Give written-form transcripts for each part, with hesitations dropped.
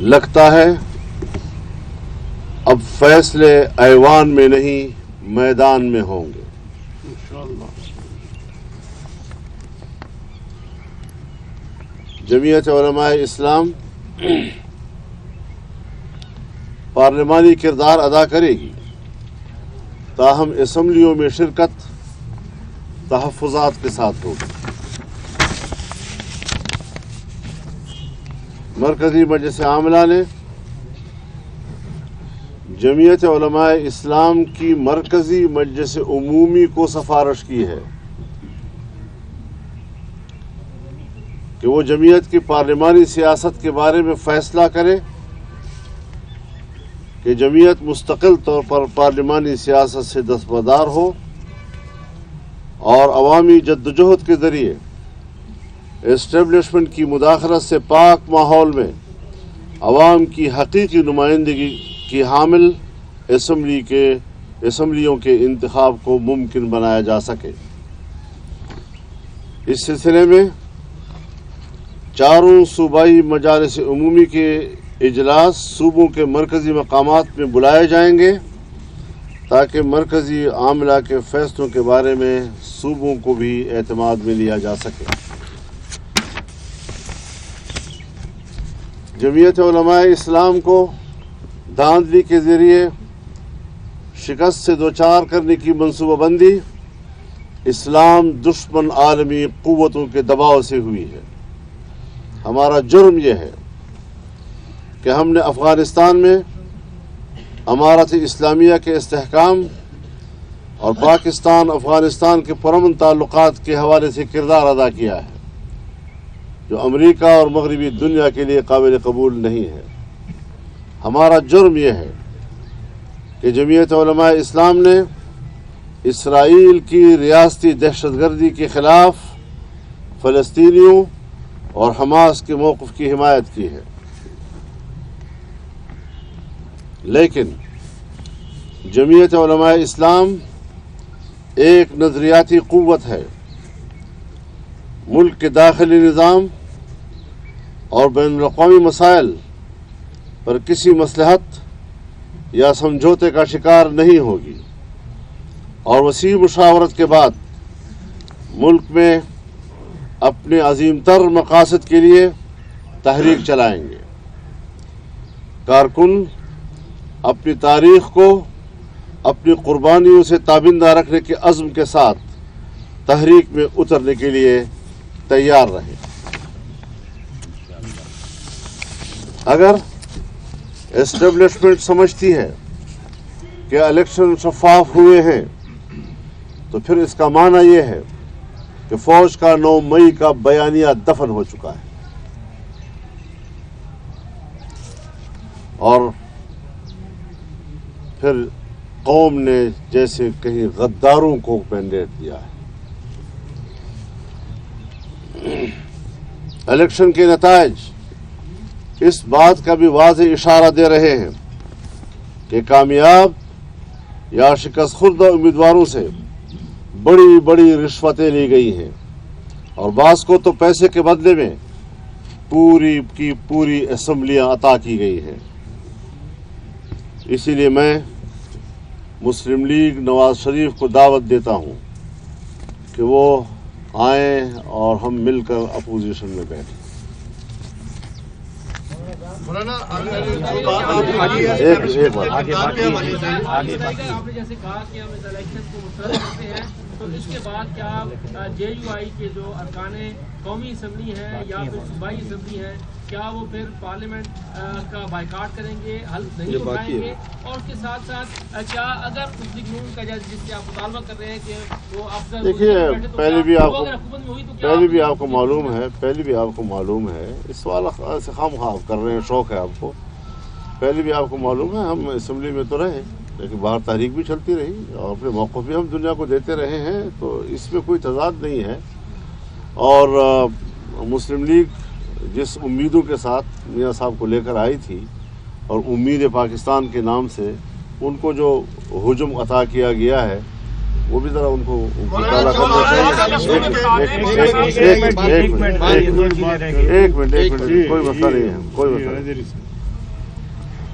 لگتا ہے اب فیصلے ایوان میں نہیں میدان میں ہوں گے. جمعیت علماء اسلام پارلیمانی کردار ادا کرے گی، تاہم اسمبلیوں میں شرکت تحفظات کے ساتھ ہوگی. مرکزی مجلس عاملہ نے جمعیت علماء اسلام کی مرکزی مجلس عمومی کو سفارش کی ہے کہ وہ جمعیت کی پارلیمانی سیاست کے بارے میں فیصلہ کرے کہ جمعیت مستقل طور پر پارلیمانی سیاست سے دستبردار ہو اور عوامی جدوجہد کے ذریعے اسٹیبلشمنٹ کی مداخلت سے پاک ماحول میں عوام کی حقیقی نمائندگی کی حامل اسمبلیوں کے انتخاب کو ممکن بنایا جا سکے. اس سلسلے میں چاروں صوبائی مجالس عمومی کے اجلاس صوبوں کے مرکزی مقامات میں بلائے جائیں گے تاکہ مرکزی عاملہ کے فیصلوں کے بارے میں صوبوں کو بھی اعتماد میں لیا جا سکے. جمعیت علماء اسلام کو دھاندلی کے ذریعے شکست سے دوچار کرنے کی منصوبہ بندی اسلام دشمن عالمی قوتوں کے دباؤ سے ہوئی ہے. ہمارا جرم یہ ہے کہ ہم نے افغانستان میں امارت اسلامیہ کے استحکام اور پاکستان افغانستان کے پرامن تعلقات کے حوالے سے کردار ادا کیا ہے جو امریکہ اور مغربی دنیا کے لیے قابل قبول نہیں ہے. ہمارا جرم یہ ہے کہ جمعیت علماء اسلام نے اسرائیل کی ریاستی دہشت گردی کے خلاف فلسطینیوں اور حماس کے موقف کی حمایت کی ہے. لیکن جمعیت علماء اسلام ایک نظریاتی قوت ہے. ملک کے داخلی نظام اور بین الاقوامی مسائل پر کسی مصلحت یا سمجھوتے کا شکار نہیں ہوگی اور وسیع مشاورت کے بعد ملک میں اپنے عظیم تر مقاصد کے لیے تحریک چلائیں گے. کارکن اپنی تاریخ کو اپنی قربانیوں سے تابندہ رکھنے کے عزم کے ساتھ تحریک میں اترنے کے لیے تیار رہے. اگر اسٹیبلشمنٹ سمجھتی ہے کہ الیکشن شفاف ہوئے ہیں تو پھر اس کا معنی یہ ہے کہ فوج کا 9 مئی کا بیانیہ دفن ہو چکا ہے اور پھر قوم نے جیسے کہیں غداروں کو مینڈیٹ دیا ہے. الیکشن کے نتائج اس بات کا بھی واضح اشارہ دے رہے ہیں کہ کامیاب یا شکست خوردہ امیدواروں سے بڑی بڑی رشوتیں لی گئی ہیں اور بعض کو تو پیسے کے بدلے میں پوری کی پوری اسمبلیاں عطا کی گئی ہیں. اسی لیے میں مسلم لیگ نواز شریف کو دعوت دیتا ہوں کہ وہ آئیں اور ہم مل کر اپوزیشن میں بیٹھیں. آپ نے جیسے کہا کہ ہم اس الیکشن کو مسترد کرتے ہیں تو اس کے بعد کیا جے یو آئی کے جو ارکان قومی اسمبلی ہے یا پھر صوبائی اسمبلی ہے کیا وہ پھر پارلیمنٹ کا بائیکاٹ کریں گے، حلف نہیں اٹھائیں گے؟ اور اس کے ساتھ ساتھ کیا اگر مسلم نون کا جس سے آپ مطالبہ کر رہے ہیں کہ وہ افضل دیکھیے پہلے بھی آپ کو معلوم ہے اس سوال سے خام خواہ کر رہے ہیں، شوق ہے آپ کو. پہلے بھی آپ کو معلوم ہے ہم اسمبلی میں تو رہے لیکن باہر تحریک بھی چلتی رہی اور اپنے موقف بھی ہم دنیا کو دیتے رہے ہیں، تو اس میں کوئی تضاد نہیں ہے. اور مسلم لیگ جس امیدوں کے ساتھ میاں صاحب کو لے کر آئی تھی اور امید پاکستان کے نام سے ان کو جو حجم عطا کیا گیا ہے وہ بھی ذرا ان کو مطالعہ کرنا چاہیے. ایک منٹ کوئی مسئلہ نہیں ہے.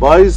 22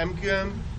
MQM,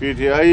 PTI